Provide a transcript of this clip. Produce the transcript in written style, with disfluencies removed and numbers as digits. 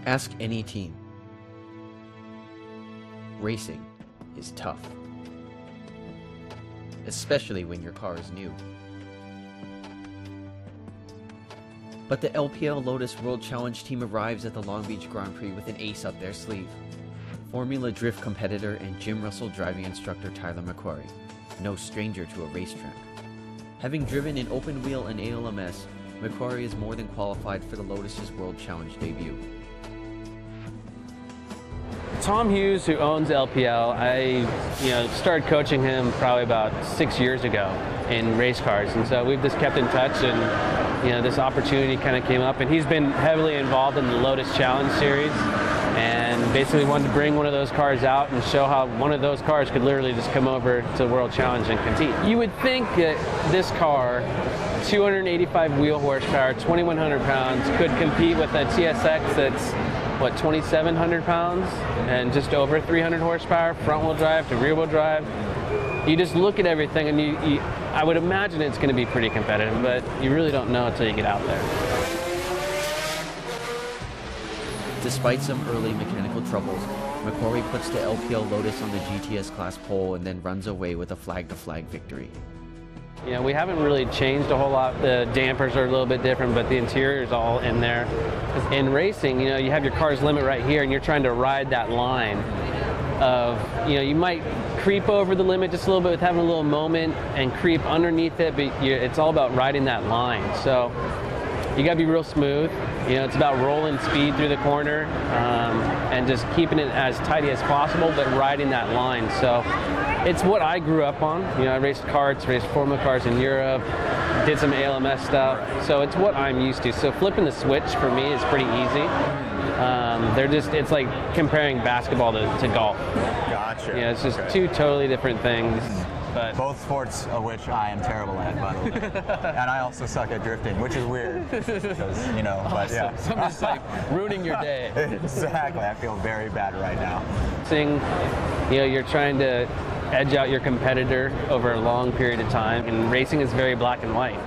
Ask any team. Racing is tough, especially when your car is new. But the LPL Lotus World Challenge team arrives at the Long Beach Grand Prix with an ace up their sleeve. Formula Drift competitor and Jim Russell driving instructor Tyler McQuarrie, no stranger to a racetrack. Having driven in open wheel and ALMS, McQuarrie is more than qualified for the Lotus's World Challenge debut. Tom Hughes, who owns LPL, I started coaching him probably about 6 years ago in race cars, and so we've just kept in touch, and this opportunity kind of came up, and he's been heavily involved in the Lotus Challenge series, and basically wanted to bring one of those cars out and show how one of those cars could literally just come over to the World Challenge and compete. You would think that this car, 285 wheel horsepower, 2,100 pounds, could compete with a TSX that's, what, 2,700 pounds and just over 300 horsepower, front wheel drive to rear wheel drive. You just look at everything and I would imagine it's going to be pretty competitive, but you really don't know until you get out there. Despite some early mechanical troubles, McQuarrie puts the LPL Lotus on the GTS class pole and then runs away with a flag-to-flag victory. We haven't really changed a whole lot. The dampers are a little bit different, but the interior is all in there. In racing, you have your car's limit right here, and you're trying to ride that line of, you might creep over the limit just a little bit with having a little moment and creep underneath it, but it's all about riding that line. So you gotta be real smooth. It's about rolling speed through the corner and just keeping it as tidy as possible, but riding that line. So it's what I grew up on. I raced karts, raced Formula cars in Europe, did some ALMS stuff. So it's what I'm used to. So flipping the switch for me is pretty easy. It's like comparing basketball to golf. Gotcha. It's just two totally different things. But both sports of which I am terrible at, by the way. And I also suck at drifting, which is weird. Because, but yeah. So I'm just like ruining your day. Exactly. I feel very bad right now. You're trying to edge out your competitor over a long period of time, and racing is very black and white.